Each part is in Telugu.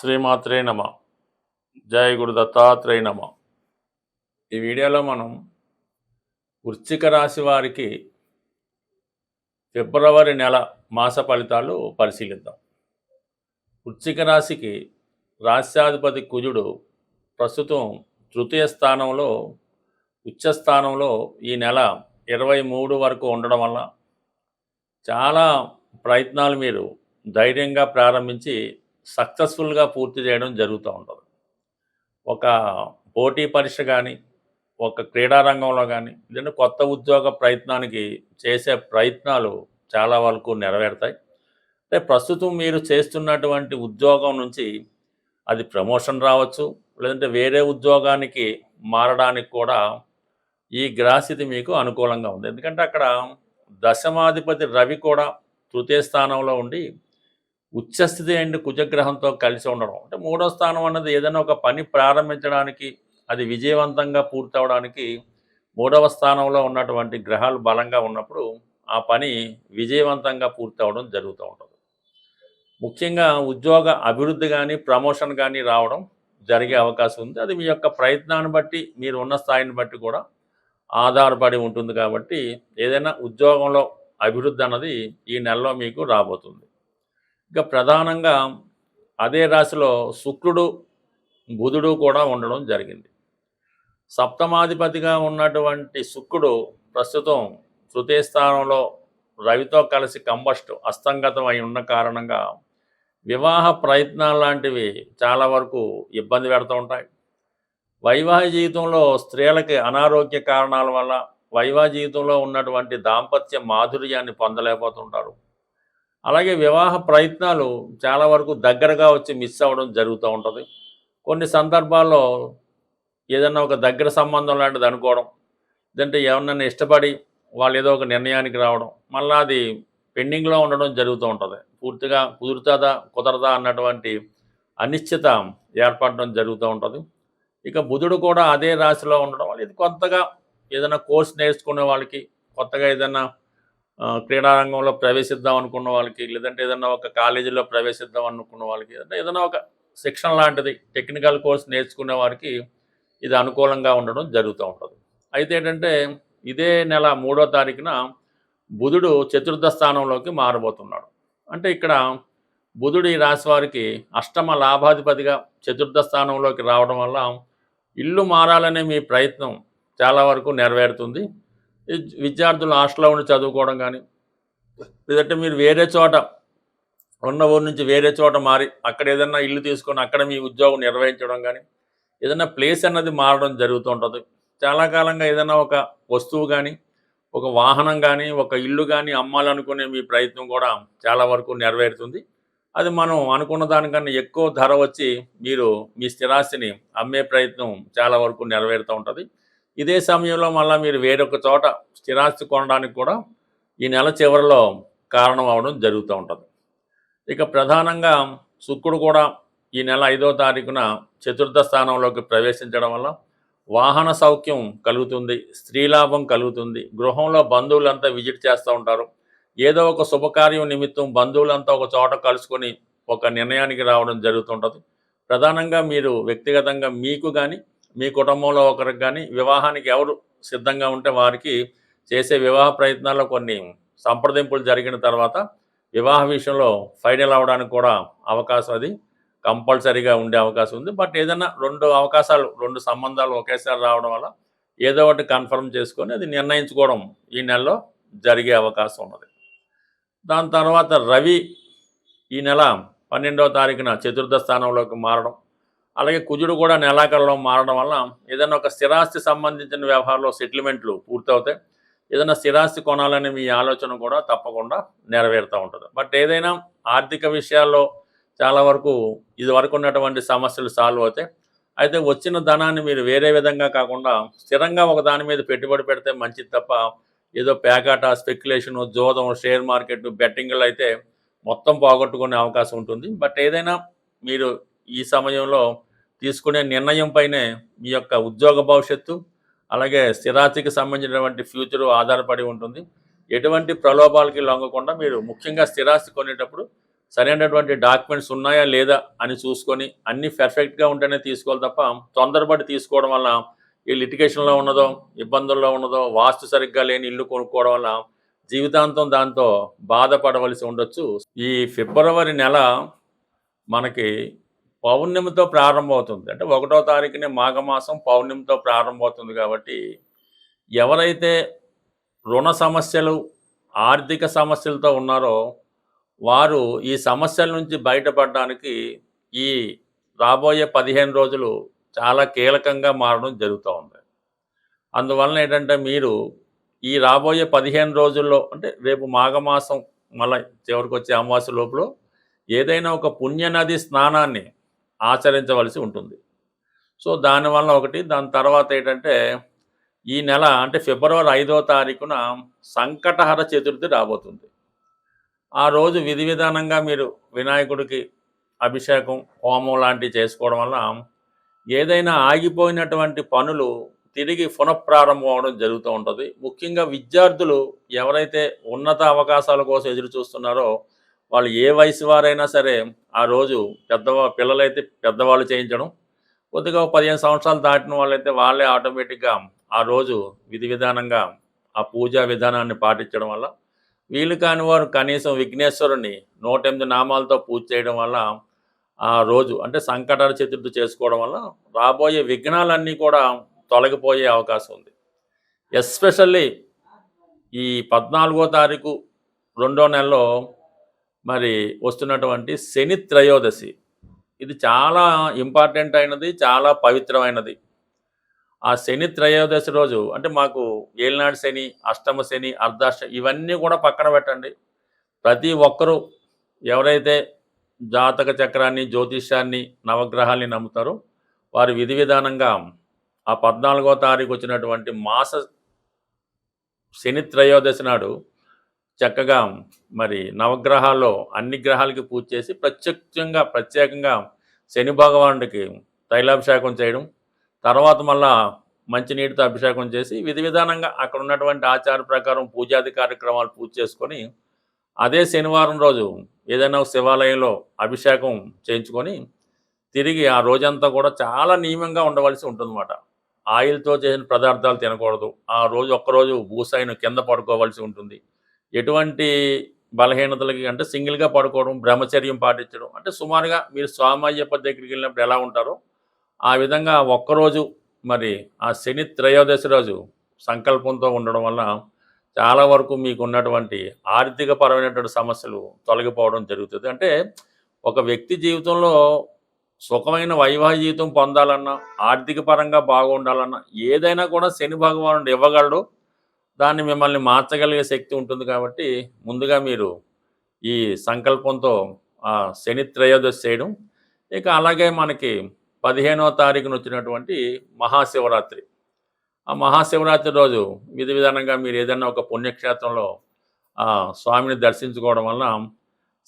శ్రీమాత్రే నమ. జయ గురు దత్తాత్రేయ నమ. ఈ వీడియోలో మనం వృశ్చిక రాశి వారికి ఫిబ్రవరి నెల మాస ఫలితాలు పరిశీలిద్దాం. వృశ్చిక రాశికి రాశ్యాధిపతి కుజుడు ప్రస్తుతం తృతీయ స్థానంలో ఉచ్చస్థానంలో ఈ నెల 23 వరకు ఉండడం వల్ల చాలా ప్రయత్నాలు మీరు ధైర్యంగా ప్రారంభించి సక్సెస్ఫుల్గా పూర్తి చేయడం జరుగుతూ ఉంటుంది. ఒక పోటీ పరీక్ష కానీ, ఒక క్రీడా రంగంలో కానీ, లేదంటే కొత్త ఉద్యోగ ప్రయత్నానికి చేసే ప్రయత్నాలు చాలా వరకు నెరవేరుతాయి. అంటే ప్రస్తుతం మీరు చేస్తున్నటువంటి ఉద్యోగం నుంచి అది ప్రమోషన్ రావచ్చు, లేదంటే వేరే ఉద్యోగానికి మారడానికి కూడా ఈ గ్రహస్థితి మీకు అనుకూలంగా ఉంది. ఎందుకంటే అక్కడ దశమాధిపతి రవి కూడా తృతీయ స్థానంలో ఉండి ఉచ్చస్థితి అండ్ కుజగ్రహంతో కలిసి ఉండడం, అంటే మూడో స్థానం అన్నది ఏదైనా ఒక పని ప్రారంభించడానికి అది విజయవంతంగా పూర్తవడానికి మూడవ స్థానంలో ఉన్నటువంటి గ్రహాలు బలంగా ఉన్నప్పుడు ఆ పని విజయవంతంగా పూర్తవడం జరుగుతూ ఉంటుంది. ముఖ్యంగా ఉద్యోగ అభివృద్ధి కానీ, ప్రమోషన్ కానీ రావడం జరిగే అవకాశం ఉంది. అది మీ యొక్క ప్రయత్నాన్ని బట్టి, మీరు ఉన్న స్థాయిని బట్టి కూడా ఆధారపడి ఉంటుంది. కాబట్టి ఏదైనా ఉద్యోగంలో అభివృద్ధి అన్నది ఈ నెలలో మీకు రాబోతుంది. ఇక ప్రధానంగా అదే రాశిలో శుక్రుడు, బుధుడు కూడా ఉండడం జరిగింది. సప్తమాధిపతిగా ఉన్నటువంటి శుక్రుడు ప్రస్తుతం తృతీయ స్థానంలో రవితో కలిసి అస్తంగతం అయి ఉన్న కారణంగా వివాహ ప్రయత్నాలు లాంటివి చాలా వరకు ఇబ్బంది పెడుతూ ఉంటాయి. వైవాహిక జీవితంలో స్త్రీలకి అనారోగ్య కారణాల వల్ల వైవాహిక జీవితంలో ఉన్నటువంటి దాంపత్య మాధుర్యాన్ని పొందలేకపోతుంటారు. అలాగే వివాహ ప్రయత్నాలు చాలా వరకు దగ్గరగా వచ్చి మిస్ అవ్వడం జరుగుతూ ఉంటుంది. కొన్ని సందర్భాల్లో ఏదన్నా ఒక దగ్గర సంబంధం లాంటిది అనుకోవడం, లేదంటే ఎవరినైనా ఇష్టపడి వాళ్ళు ఏదో ఒక నిర్ణయానికి రావడం, మళ్ళీ అది పెండింగ్లో ఉండడం జరుగుతూ ఉంటుంది. పూర్తిగా కుదురుతుందా కుదరదా అన్నటువంటి అనిశ్చిత ఏర్పడడం జరుగుతూ ఉంటుంది. ఇక బుధుడు కూడా అదే రాశిలో ఉండడం వల్ల ఇది కొత్తగా ఏదైనా కోర్స్ నేర్చుకునే వాళ్ళకి, కొత్తగా ఏదైనా క్రీడారంగంలో ప్రవేశిద్దాం అనుకున్న వాళ్ళకి, లేదంటే ఏదైనా ఒక కాలేజీలో ప్రవేశిద్దాం అనుకున్న వాళ్ళకి, అంటే ఏదైనా ఒక శిక్షణ లాంటిది టెక్నికల్ కోర్స్ నేర్చుకునే వారికి ఇది అనుకూలంగా ఉండడం జరుగుతూ ఉంటుంది. అయితే ఏంటంటే ఇదే నెల 3వ తారీఖున బుధుడు చతుర్థ స్థానంలోకి మారబోతున్నాడు. అంటే ఇక్కడ బుధుడు ఈ రాశి వారికి అష్టమ లాభాధిపతిగా చతుర్థ స్థానంలోకి రావడం వల్ల ఇల్లు మారాలనే మీ ప్రయత్నం చాలా వరకు నెరవేరుతుంది. విద్యార్థులు హాస్టల్లో ఉండి చదువుకోవడం కానీ, లేదంటే మీరు వేరే చోట ఉన్న ఊరు నుంచి వేరే చోట మారి అక్కడ ఏదైనా ఇల్లు తీసుకొని అక్కడ మీ ఉద్యోగం నిర్వహించడం కానీ, ఏదైనా ప్లేస్ అన్నది మారడం జరుగుతూ ఉంటుంది. చాలా కాలంగా ఏదైనా ఒక వస్తువు కానీ, ఒక వాహనం కానీ, ఒక ఇల్లు కానీ అమ్మాలనుకునే మీ ప్రయత్నం కూడా చాలా వరకు నెరవేరుతుంది. అది మనం అనుకున్న దానికన్నా ఎక్కువ ధర వచ్చి మీరు మీ స్థిరాస్తిని అమ్మే ప్రయత్నం చాలా వరకు నెరవేరుతూ ఉంటుంది. ఇదే సమయంలో మళ్ళీ మీరు వేరొక చోట స్థిరాస్తి కొనడానికి కూడా ఈ నెల చివరిలో కారణం అవడం జరుగుతూ ఉంటుంది. ఇక ప్రధానంగా శుక్రుడు కూడా ఈ నెల 5వ తారీఖున చతుర్థ స్థానంలోకి ప్రవేశించడం వల్ల వాహన సౌఖ్యం కలుగుతుంది, స్త్రీలాభం కలుగుతుంది. గృహంలో బంధువులంతా విజిట్ చేస్తూ ఉంటారు. ఏదో ఒక శుభకార్యం నిమిత్తం బంధువులంతా ఒక చోట కలుసుకొని ఒక నిర్ణయానికి రావడం జరుగుతుంటుంది. ప్రధానంగా మీరు వ్యక్తిగతంగా మీకు కానీ, మీ కుటుంబంలో ఒకరికి కానీ వివాహానికి ఎవరు సిద్ధంగా ఉంటే వారికి చేసే వివాహ ప్రయత్నాల్లో కొన్ని సంప్రదింపులు జరిగిన తర్వాత వివాహ విషయంలో ఫైనల్ అవ్వడానికి కూడా అవకాశం అది కంపల్సరీగా ఉండే అవకాశం ఉంది. బట్ ఏదైనా 2 సంబంధాలు ఒకేసారి రావడం వల్ల ఏదో ఒకటి కన్ఫర్మ్ చేసుకొని అది నిర్ణయించుకోవడం ఈ నెలలో జరిగే అవకాశం ఉన్నది. దాని తర్వాత రవి ఈ నెల 12వ తారీఖున చతుర్థ స్థానంలోకి మారడం, అలాగే కుజుడు కూడా నెలాఖరులో మారడం వల్ల ఏదైనా ఒక స్థిరాస్తి సంబంధించిన వ్యవహారంలో సెటిల్మెంట్లు పూర్తవుతాయి. ఏదైనా స్థిరాస్తి కొనాలనే మీ ఆలోచన కూడా తప్పకుండా నెరవేరుతూ ఉంటుంది. బట్ ఏదైనా ఆర్థిక విషయాల్లో చాలా వరకు ఇదివరకు ఉన్నటువంటి సమస్యలు సాల్వ్ అవుతాయి. అయితే వచ్చిన ధనాన్ని మీరు వేరే విధంగా కాకుండా స్థిరంగా ఒక దాని మీద పెట్టుబడి పెడితే మంచిది తప్ప ఏదో పేకాట, స్పెక్యులేషను, జోదం, షేర్ మార్కెట్, బెట్టింగ్లు అయితే మొత్తం పోగొట్టుకునే అవకాశం ఉంటుంది. బట్ ఏదైనా మీరు ఈ సమయంలో తీసుకునే నిర్ణయం పైనే మీ యొక్క ఉద్యోగ భవిష్యత్తు, అలాగే స్థిరాస్తికి సంబంధించినటువంటి ఫ్యూచరు ఆధారపడి ఉంటుంది. ఎటువంటి ప్రలోభాలకి లొంగకుండా మీరు ముఖ్యంగా స్థిరాస్తి కొనేటప్పుడు సరైనటువంటి డాక్యుమెంట్స్ ఉన్నాయా లేదా అని చూసుకొని అన్నీ పర్ఫెక్ట్గా ఉంటేనే తీసుకోవాలి తప్ప తొందరపడి తీసుకోవడం వల్ల ఈ లిటిగేషన్లో ఉన్నదో ఇబ్బందుల్లో ఉన్నదో వాస్తు సరిగ్గా లేని ఇల్లు కొనుక్కోవడం వల్ల జీవితాంతం దాంతో బాధపడవలసి ఉండొచ్చు. ఈ ఫిబ్రవరి నెల మనకి పౌర్ణమితో ప్రారంభమవుతుంది. అంటే 1వ తారీఖునే మాఘమాసం పౌర్ణమితో ప్రారంభమవుతుంది కాబట్టి ఎవరైతే రుణ సమస్యలు ఆర్థిక సమస్యలతో ఉన్నారో వారు ఈ సమస్యల నుంచి బయటపడడానికి ఈ రాబోయే 15 రోజులు చాలా కీలకంగా మారడం జరుగుతూ ఉంది. అందువలన ఏంటంటే మీరు ఈ రాబోయే 15 రోజుల్లో అంటే రేపు మాఘమాసం మళ్ళీ చివరికి వచ్చే అమావాస్య లోపల ఏదైనా ఒక పుణ్యనది స్నానాన్ని ఆచరించవలసి ఉంటుంది. సో దానివల్ల ఒకటి, దాని తర్వాత ఏంటంటే ఈ నెల అంటే ఫిబ్రవరి 5వ తారీఖున సంకటహర చతుర్థి రాబోతుంది. ఆ రోజు విధి విధానంగా మీరు వినాయకుడికి అభిషేకం హోమం లాంటివి చేసుకోవడం వల్ల ఏదైనా ఆగిపోయినటువంటి పనులు తిరిగి పునఃప్రారంభం అవడం జరుగుతూ ఉంటుంది. ముఖ్యంగా విద్యార్థులు ఎవరైతే ఉన్నత అవకాశాల కోసం ఎదురు చూస్తున్నారో వాళ్ళు ఏ వయసు వారైనా సరే ఆ రోజు పిల్లలైతే పెద్దవాళ్ళు చేయించడం, కొద్దిగా 15 సంవత్సరాలు దాటిన వాళ్ళైతే వాళ్ళే ఆటోమేటిక్గా ఆ రోజు విధి విధానంగా ఆ పూజా విధానాన్ని పాటించడం వల్ల, వీలు కాని వారు కనీసం విఘ్నేశ్వరుని 108 నామాలతో పూజ చేయడం వల్ల ఆ రోజు అంటే సంకటహర చతుర్థి చేసుకోవడం వల్ల రాబోయే విఘ్నాలన్నీ కూడా తొలగిపోయే అవకాశం ఉంది. ఎస్పెషల్లీ ఈ 14వ తారీఖు 2వ నెలలో మరి వస్తున్నటువంటి శని త్రయోదశి, ఇది చాలా ఇంపార్టెంట్ అయినది, చాలా పవిత్రమైనది. ఆ శని త్రయోదశి రోజు అంటే మాకు ఏలినాడు శని, అష్టమ శని, అర్ధాష్టమి ఇవన్నీ కూడా పక్కన పెట్టండి. ప్రతి ఒక్కరూ ఎవరైతే జాతక చక్రాన్ని, జ్యోతిష్యాన్ని, నవగ్రహాల్ని నమ్ముతారో వారి విధి విధానంగా ఆ 14వ తారీఖు వచ్చినటువంటి మాస శని త్రయోదశి నాడు చక్కగా మరి నవగ్రహాల్లో అన్ని గ్రహాలకి పూజ చేసి ప్రత్యేకంగా శని భగవానుడికి తైలాభిషేకం చేయడం, తర్వాత మళ్ళా మంచినీటితో అభిషేకం చేసి విధి విధానంగా అక్కడ ఉన్నటువంటి ఆచార ప్రకారం పూజాది కార్యక్రమాలు పూజ చేసుకొని అదే శనివారం రోజు ఏదైనా శివాలయంలో అభిషేకం చేయించుకొని తిరిగి ఆ రోజంతా కూడా చాలా నియమంగా ఉండవలసి ఉంటుందన్నమాట. ఆయిల్తో చేసిన పదార్థాలు తినకూడదు. ఆ రోజు ఒక్కరోజు భూసైన కింద పడుకోవాల్సి ఉంటుంది. ఎటువంటి బలహీనతలకి అంటే సింగిల్గా పడుకోవడం, బ్రహ్మచర్యం పాటించడం, అంటే సుమారుగా మీరు స్వామి అయ్యప్ప దగ్గరికి వెళ్ళినప్పుడు ఎలా ఉంటారో ఆ విధంగా ఒక్కరోజు మరి ఆ శని త్రయోదశి రోజు సంకల్పంతో ఉండడం వల్ల చాలా వరకు మీకు ఉన్నటువంటి ఆర్థిక పరమైనటువంటి సమస్యలు తొలగిపోవడం జరుగుతుంది. అంటే ఒక వ్యక్తి జీవితంలో సుఖమైన వైవాహిక జీవితం పొందాలన్నా, ఆర్థిక పరంగా బాగుండాలన్నా ఏదైనా కూడా శని భగవానుడు ఇవ్వగలడు. దాన్ని మిమ్మల్ని మార్చగలిగే శక్తి ఉంటుంది కాబట్టి ముందుగా మీరు ఈ సంకల్పంతో శని త్రయోదశి చేయడం. ఇక అలాగే మనకి 15వ తారీఖున వచ్చినటువంటి మహాశివరాత్రి. ఆ మహాశివరాత్రి రోజు విధి విధానంగా మీరు ఏదైనా ఒక పుణ్యక్షేత్రంలో స్వామిని దర్శించుకోవడం వల్ల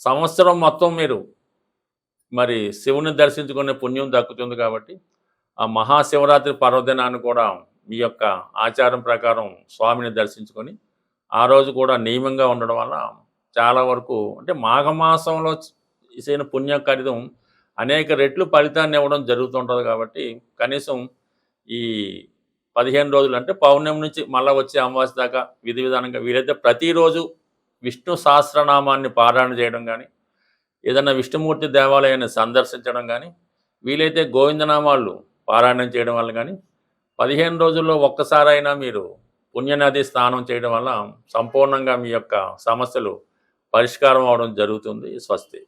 సంవత్సరం మొత్తం మీరు మరి శివుని దర్శించుకునే పుణ్యం దక్కుతుంది కాబట్టి ఆ మహాశివరాత్రి పర్వదినాన్ని కూడా మీ యొక్క ఆచారం ప్రకారం స్వామిని దర్శించుకొని ఆ రోజు కూడా నియమంగా ఉండడం వల్ల చాలా వరకు అంటే మాఘమాసంలో చేసిన పుణ్యకార్యం అనేక రెట్లు ఫలితాన్ని ఇవ్వడం జరుగుతుంటుంది. కాబట్టి కనీసం ఈ 15 రోజులు అంటే పౌర్ణమి నుంచి మళ్ళీ వచ్చే అమావాస్య దాకా విధి విధానంగా వీలైతే ప్రతిరోజు విష్ణు సహస్రనామాన్ని పారాయణ చేయడం కానీ, ఏదైనా విష్ణుమూర్తి దేవాలయాన్ని సందర్శించడం కానీ, వీలైతే గోవిందనామాలు పారాయణం చేయడం వల్ల కానీ 15 రోజుల్లో ఒక్కసారైనా మీరు పుణ్యనది స్నానం చేయడం వల్ల సంపూర్ణంగా మీ యొక్క సమస్యలు పరిష్కారం అవడం జరుగుతుంది. స్వస్తి.